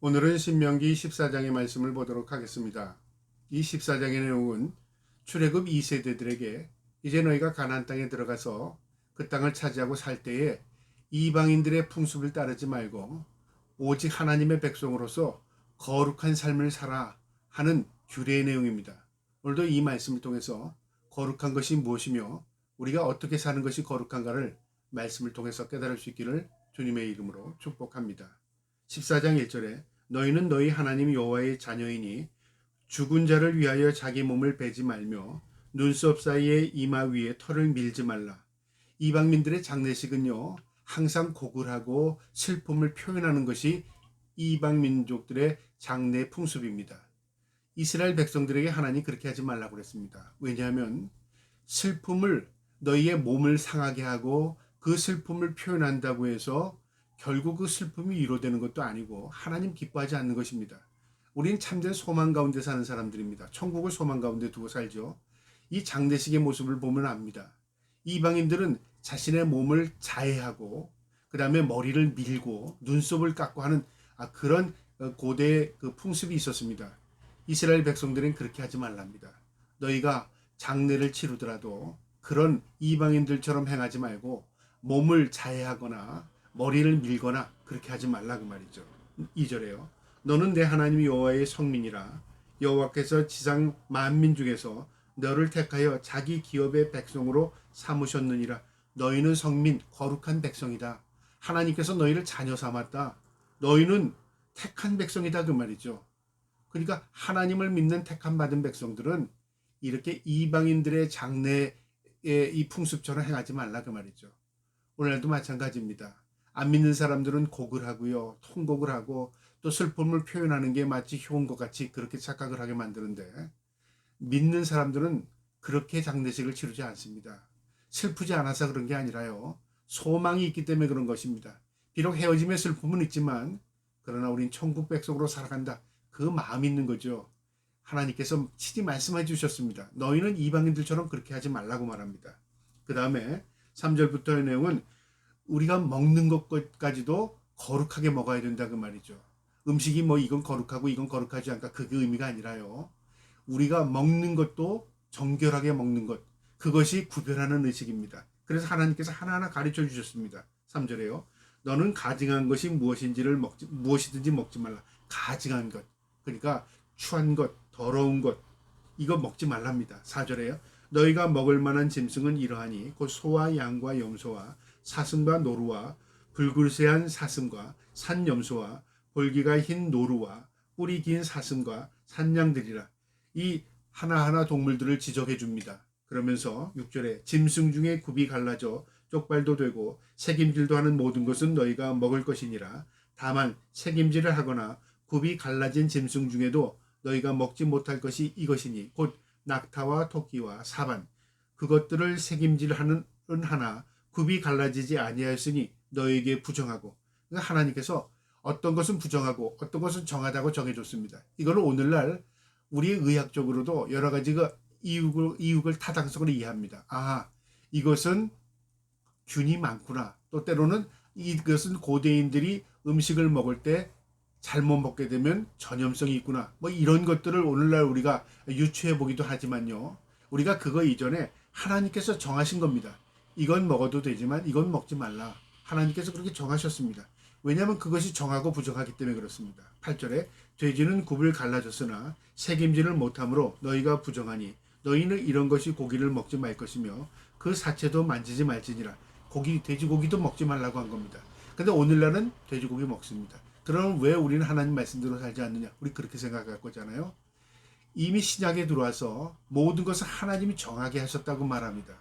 오늘은 신명기 14장의 말씀을 보도록 하겠습니다. 이 14장의 내용은 출애굽 2세대들에게 이제 너희가 가나안 땅에 들어가서 그 땅을 차지하고 살 때에 이방인들의 풍습을 따르지 말고 오직 하나님의 백성으로서 거룩한 삶을 살아 하는 규례의 내용입니다. 오늘도 이 말씀을 통해서 거룩한 것이 무엇이며 우리가 어떻게 사는 것이 거룩한가를 말씀을 통해서 깨달을 수 있기를 주님의 이름으로 축복합니다. 14장 1절에 너희는 너희 하나님 여호와의 자녀이니 죽은 자를 위하여 자기 몸을 베지 말며 눈썹 사이에 이마 위에 털을 밀지 말라. 이방민들의 장례식은요 항상 고글하고 슬픔을 표현하는 것이 이방민족들의 장례 풍습입니다. 이스라엘 백성들에게 하나님 그렇게 하지 말라고 그랬습니다. 왜냐하면 슬픔을 너희의 몸을 상하게 하고 그 슬픔을 표현한다고 해서 결국 그 슬픔이 위로되는 것도 아니고 하나님 기뻐하지 않는 것입니다. 우리는 참된 소망 가운데 사는 사람들입니다. 천국을 소망 가운데 두고 살죠. 이 장례식의 모습을 보면 압니다. 이방인들은 자신의 몸을 자해하고 그 다음에 머리를 밀고 눈썹을 깎고 하는 그런 고대의 그 풍습이 있었습니다. 이스라엘 백성들은 그렇게 하지 말랍니다. 너희가 장례를 치르더라도 그런 이방인들처럼 행하지 말고 몸을 자해하거나 머리를 밀거나 그렇게 하지 말라 그 말이죠. 2절에요. 너는 내 하나님 여호와의 성민이라. 여호와께서 지상 만민 중에서 너를 택하여 자기 기업의 백성으로 삼으셨느니라. 너희는 성민 거룩한 백성이다. 하나님께서 너희를 자녀 삼았다. 너희는 택한 백성이다 그 말이죠. 그러니까 하나님을 믿는 택함 받은 백성들은 이렇게 이방인들의 장래의 이 풍습처럼 행하지 말라 그 말이죠. 오늘도 마찬가지입니다. 안 믿는 사람들은 고글하고요, 통곡을 하고 또 슬픔을 표현하는 게 마치 효인 것 같이 그렇게 착각을 하게 만드는데 믿는 사람들은 그렇게 장례식을 치르지 않습니다. 슬프지 않아서 그런 게 아니라요. 소망이 있기 때문에 그런 것입니다. 비록 헤어짐의 슬픔은 있지만 그러나 우린 천국 백성으로 살아간다. 그 마음이 있는 거죠. 하나님께서 친히 말씀해 주셨습니다. 너희는 이방인들처럼 그렇게 하지 말라고 말합니다. 그 다음에 3절부터의 내용은 우리가 먹는 것까지도 거룩하게 먹어야 된다 그 말이죠. 음식이 뭐 이건 거룩하고 이건 거룩하지 않다 그게 의미가 아니라요. 우리가 먹는 것도 정결하게 먹는 것 그것이 구별하는 의식입니다. 그래서 하나님께서 하나하나 가르쳐 주셨습니다. 3절에요. 너는 가증한 것이 무엇이든지 먹지 말라. 가증한 것 그러니까 추한 것 더러운 것 이거 먹지 말랍니다. 4절에요. 너희가 먹을 만한 짐승은 이러하니 곧 소와 양과 염소와 사슴과 노루와 붉을새한 사슴과 산염소와 볼기가 흰 노루와 뿔이 긴 사슴과 산양들이라. 이 하나하나 동물들을 지적해 줍니다. 그러면서 6절에 짐승 중에 굽이 갈라져 쪽발도 되고 새김질도 하는 모든 것은 너희가 먹을 것이니라. 다만 새김질을 하거나 굽이 갈라진 짐승 중에도 너희가 먹지 못할 것이 이것이니 곧 낙타와 토끼와 사반 그것들을 새김질하는 하나 굽이 갈라지지 아니하였으니 너에게 부정하고. 그러니까 하나님께서 어떤 것은 부정하고 어떤 것은 정하다고 정해줬습니다. 이거는 오늘날 우리의 의학적으로도 여러 가지가 이육을 타당성으로 이해합니다. 이것은 균이 많구나. 또 때로는 이것은 고대인들이 음식을 먹을 때 잘못 먹게 되면 전염성이 있구나. 뭐 이런 것들을 오늘날 우리가 유추해 보기도 하지만요. 우리가 그거 이전에 하나님께서 정하신 겁니다. 이건 먹어도 되지만 이건 먹지 말라. 하나님께서 그렇게 정하셨습니다. 왜냐하면 그것이 정하고 부정하기 때문에 그렇습니다. 8절에 돼지는 굽을 갈라졌으나 새김질을 못하므로 너희가 부정하니 너희는 이런 것이 고기를 먹지 말 것이며 그 사체도 만지지 말지니라. 돼지고기도 먹지 말라고 한 겁니다. 근데 오늘날은 돼지고기 먹습니다. 그럼 왜 우리는 하나님 말씀대로 살지 않느냐? 우리 그렇게 생각할 거잖아요. 이미 신약에 들어와서 모든 것을 하나님이 정하게 하셨다고 말합니다.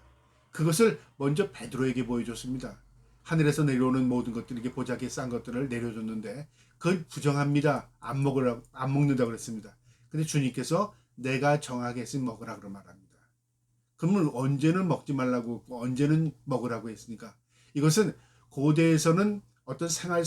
그것을 먼저 베드로에게 보여줬습니다. 하늘에서 내려오는 모든 것들 이게 보자기에 싼 것들을 내려줬는데 그걸 부정합니다. 안 먹는다고 그랬습니다. 근데 주님께서 내가 정하게 했으니 먹으라 그런 말합니다. 그러면 언제는 먹지 말라고 언제는 먹으라고 했으니까 이것은 고대에서는 어떤 생활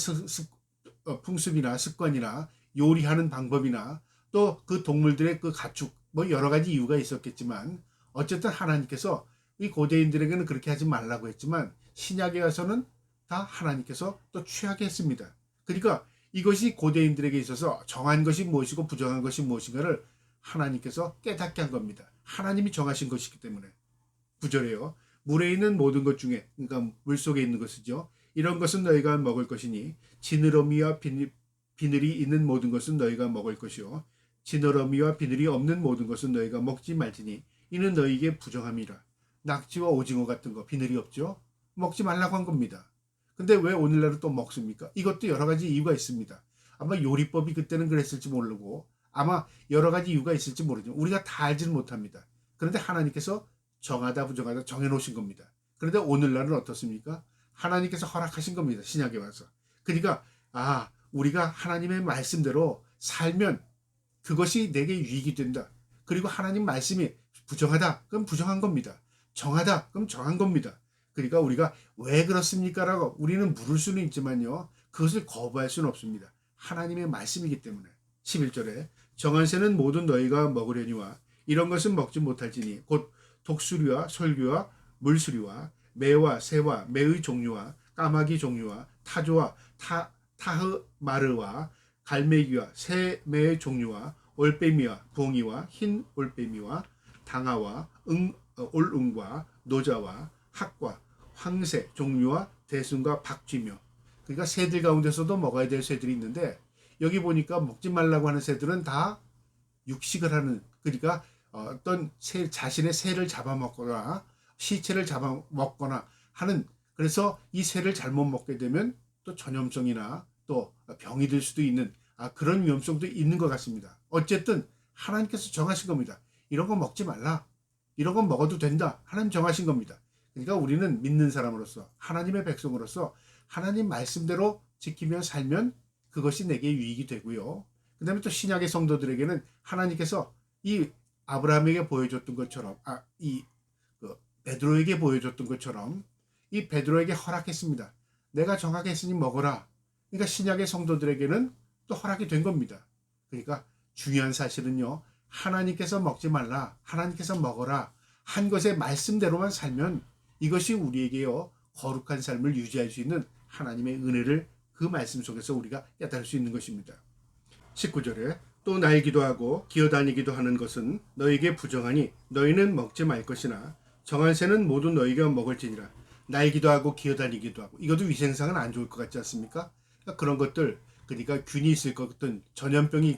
풍습이나 습관이나 요리하는 방법이나 또 그 동물들의 그 가축 뭐 여러 가지 이유가 있었겠지만 어쨌든 하나님께서 이 고대인들에게는 그렇게 하지 말라고 했지만 신약에 가서는 다 하나님께서 또 취하게 했습니다. 그러니까 이것이 고대인들에게 있어서 정한 것이 무엇이고 부정한 것이 무엇인가를 하나님께서 깨닫게 한 겁니다. 하나님이 정하신 것이기 때문에. 9절에요. 물에 있는 모든 것 중에, 그러니까 물속에 있는 것이죠. 이런 것은 너희가 먹을 것이니 지느러미와 비늘이 있는 모든 것은 너희가 먹을 것이요 지느러미와 비늘이 없는 모든 것은 너희가 먹지 말지니 이는 너희에게 부정함이라. 낙지와 오징어 같은 거 비늘이 없죠. 먹지 말라고 한 겁니다. 근데 왜 오늘날은 또 먹습니까? 이것도 여러 가지 이유가 있습니다. 아마 요리법이 그때는 그랬을지 모르고 아마 여러 가지 이유가 있을지 모르지만 우리가 다 알지는 못합니다. 그런데 하나님께서 정하다 부정하다 정해놓으신 겁니다. 그런데 오늘날은 어떻습니까? 하나님께서 허락하신 겁니다. 신약에 와서. 그러니까 우리가 하나님의 말씀대로 살면 그것이 내게 유익이 된다. 그리고 하나님 말씀이 부정하다. 그럼 부정한 겁니다. 정하다. 그럼 정한 겁니다. 그러니까 우리가 왜 그렇습니까? 라고 우리는 물을 수는 있지만요. 그것을 거부할 수는 없습니다. 하나님의 말씀이기 때문에. 11절에 정한 새는 모든 너희가 먹으려니와 이런 것은 먹지 못할지니 곧 독수리와 솔귀와 물수리와 매와 새와 매의 종류와 까마귀 종류와 타조와 타흐마르와 갈매기와 새매의 종류와 올빼미와 부엉이와 흰 올빼미와 당아와 올응과 노자와 학과 황새 종류와 대순과 박쥐며. 그러니까 새들 가운데서도 먹어야 될 새들이 있는데 여기 보니까 먹지 말라고 하는 새들은 다 육식을 하는, 그러니까 어떤 자신의 새를 잡아먹거나 시체를 잡아먹거나 하는, 그래서 이 새를 잘못 먹게 되면 또 전염성이나 또 병이 들 수도 있는 그런 위험성도 있는 것 같습니다. 어쨌든 하나님께서 정하신 겁니다. 이런 거 먹지 말라. 이런 건 먹어도 된다. 하나님 정하신 겁니다. 그러니까 우리는 믿는 사람으로서 하나님의 백성으로서 하나님 말씀대로 지키며 살면 그것이 내게 유익이 되고요. 그 다음에 또 신약의 성도들에게는 하나님께서 이 아브라함에게 보여줬던 것처럼 베드로에게 보여줬던 것처럼 이 베드로에게 허락했습니다. 내가 정하게 했으니 먹어라. 그러니까 신약의 성도들에게는 또 허락이 된 겁니다. 그러니까 중요한 사실은요. 하나님께서 먹지 말라. 하나님께서 먹어라. 한 것의 말씀대로만 살면 이것이 우리에게요. 거룩한 삶을 유지할 수 있는 하나님의 은혜를 그 말씀 속에서 우리가 깨달을 수 있는 것입니다. 19절에 또 날기도 하고 기어다니기도 하는 것은 너희에게 부정하니 너희는 먹지 말 것이나 정한 새는 모두 너희가 먹을지니라. 날기도 하고 기어다니기도 하고 이것도 위생상은 안 좋을 것 같지 않습니까? 그러니까 그런 것들, 그러니까 균이 있을 것 같은 전염병이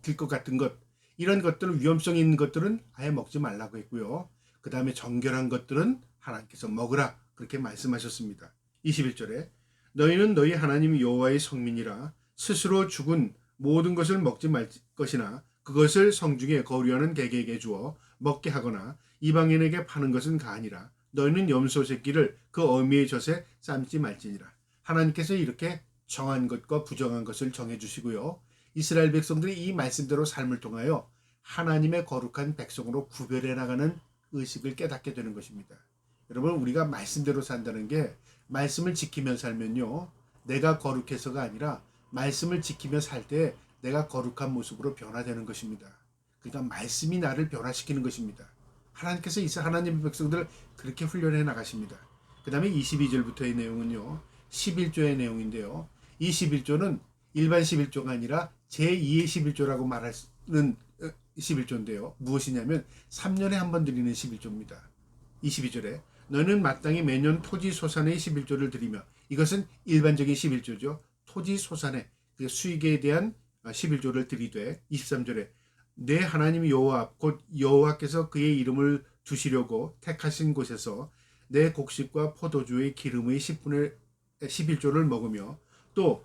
들 것 같은 것, 이런 것들은 위험성이 있는 것들은 아예 먹지 말라고 했고요. 그 다음에 정결한 것들은 하나님께서 먹으라 그렇게 말씀하셨습니다. 21절에 너희는 너희 하나님 여호와의 성민이라 스스로 죽은 모든 것을 먹지 말 것이나 그것을 성중에 거류하는 개에게 주어 먹게 하거나 이방인에게 파는 것은 가아니라. 너희는 염소 새끼를 그 어미의 젖에 삶지 말지니라. 하나님께서 이렇게 정한 것과 부정한 것을 정해주시고요. 이스라엘 백성들이 이 말씀대로 삶을 통하여 하나님의 거룩한 백성으로 구별해 나가는 의식을 깨닫게 되는 것입니다. 여러분, 우리가 말씀대로 산다는 게 말씀을 지키며 살면요. 내가 거룩해서가 아니라 말씀을 지키며 살 때 내가 거룩한 모습으로 변화되는 것입니다. 그러니까 말씀이 나를 변화시키는 것입니다. 하나님께서 하나님의 백성들을 그렇게 훈련해 나가십니다. 그 다음에 22절부터의 내용은요. 11조의 내용인데요. 이 11조는 일반 11조가 아니라 제2의 11조라고 말하는 11조인데요. 무엇이냐면 3년에 한 번 드리는 11조입니다. 22절에 너는 마땅히 매년 토지 소산의 11조를 드리며, 이것은 일반적인 11조죠. 토지 소산의 수익에 대한 11조를 드리되, 23절에 내 하나님 여호와 곧 여호와께서 그의 이름을 두시려고 택하신 곳에서 내 곡식과 포도주의 기름의 10분의 11조를 먹으며 또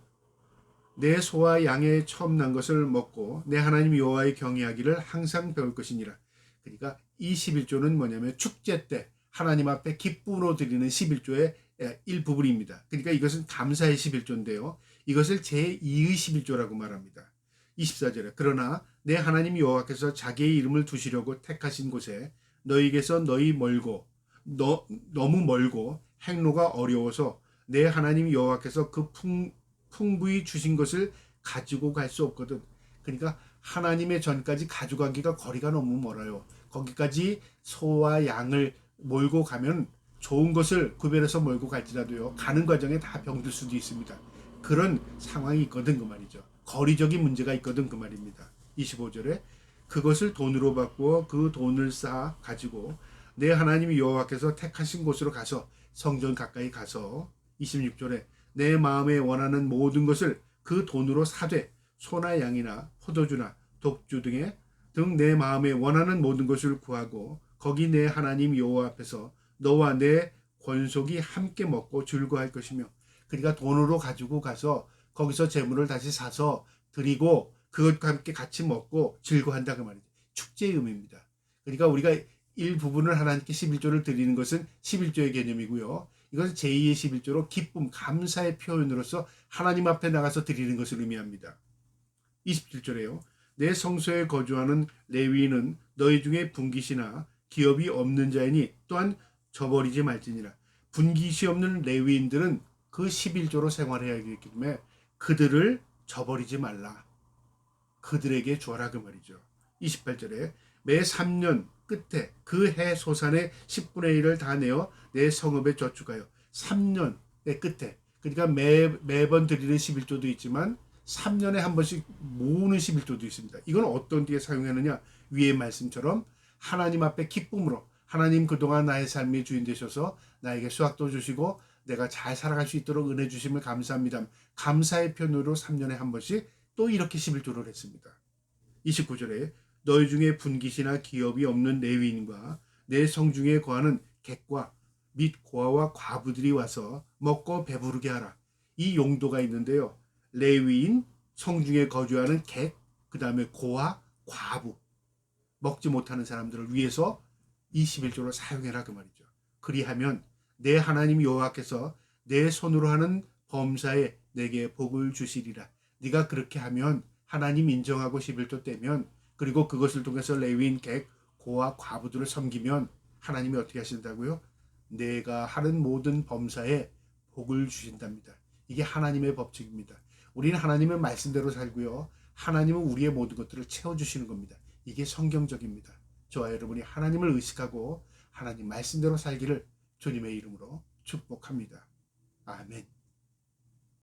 내 소와 양의 처음 난 것을 먹고 내 하나님 여호와의 경외하기를 항상 배울 것이니라. 그러니까 이 11조는 뭐냐면 축제 때 하나님 앞에 기쁨으로 드리는 11조의 일부분입니다. 그러니까 이것은 감사의 11조인데요. 이것을 제2의 11조라고 말합니다. 24절에 그러나 내 하나님 여호와께서 자기의 이름을 두시려고 택하신 곳에 너희에게서 너무 멀고 행로가 어려워서 내 하나님 여호와께서 그 풍부히 주신 것을 가지고 갈 수 없거든. 그러니까 하나님의 전까지 가져가기가 거리가 너무 멀어요. 거기까지 소와 양을 몰고 가면 좋은 것을 구별해서 몰고 갈지라도요. 가는 과정에 다 병들 수도 있습니다. 그런 상황이 있거든 그 말이죠. 거리적인 문제가 있거든 그 말입니다. 25절에 그것을 돈으로 바꾸어 그 돈을 쌓아 가지고 내 하나님 여호와께서 택하신 곳으로 가서 성전 가까이 가서 26절에 내 마음에 원하는 모든 것을 그 돈으로 사되 소나 양이나 포도주나 독주 등 내 마음에 원하는 모든 것을 구하고 거기 내 하나님 여호와 앞에서 너와 내 권속이 함께 먹고 즐거워할 것이며 그러니까 돈으로 가지고 가서 거기서 재물을 다시 사서 드리고 그것과 함께 같이 먹고 즐거워한다 그 말이죠. 축제의 의미입니다. 그러니까 우리가 일부분을 하나님께 11조를 드리는 것은 11조의 개념이고요. 이것은 제2의 11조로 기쁨, 감사의 표현으로서 하나님 앞에 나가서 드리는 것을 의미합니다. 27절에요. 내 성소에 거주하는 레위인은 너희 중에 분깃이나 기업이 없는 자이니 또한 저버리지 말지니라. 분깃이 없는 레위인들은 그 11조로 생활해야 하기 때문에 그들을 저버리지 말라. 그들에게 주어라 그 말이죠. 28절에 매 3년 끝에 그 해 소산의 10분의 1을 다 내어 내 성읍에 저축하여 3년의 끝에 그러니까 매번 드리는 11조도 있지만 3년에 한 번씩 모으는 11조도 있습니다. 이건 어떤 때에 사용하느냐 위의 말씀처럼 하나님 앞에 기쁨으로 하나님 그동안 나의 삶의 주인 되셔서 나에게 수확도 주시고 내가 잘 살아갈 수 있도록 은혜 주심을 감사합니다. 감사의 편으로 3년에 한 번씩 또 이렇게 11조를 했습니다. 29절에 너희 중에 분깃이나 기업이 없는 레위인과 내 성중에 거하는 객과 및 고아와 과부들이 와서 먹고 배부르게 하라. 이 용도가 있는데요. 레위인, 성중에 거주하는 객, 그 다음에 고아, 과부, 먹지 못하는 사람들을 위해서 21조를 사용해라 그 말이죠. 그리하면 내 하나님 여호와께서 내 손으로 하는 범사에 내게 복을 주시리라. 네가 그렇게 하면 하나님 인정하고 11조 떼면 그리고 그것을 통해서 레위인 객, 고아, 과부들을 섬기면 하나님이 어떻게 하신다고요? 내가 하는 모든 범사에 복을 주신답니다. 이게 하나님의 법칙입니다. 우리는 하나님의 말씀대로 살고요. 하나님은 우리의 모든 것들을 채워주시는 겁니다. 이게 성경적입니다. 저와 여러분이 하나님을 의식하고 하나님 말씀대로 살기를 주님의 이름으로 축복합니다. 아멘.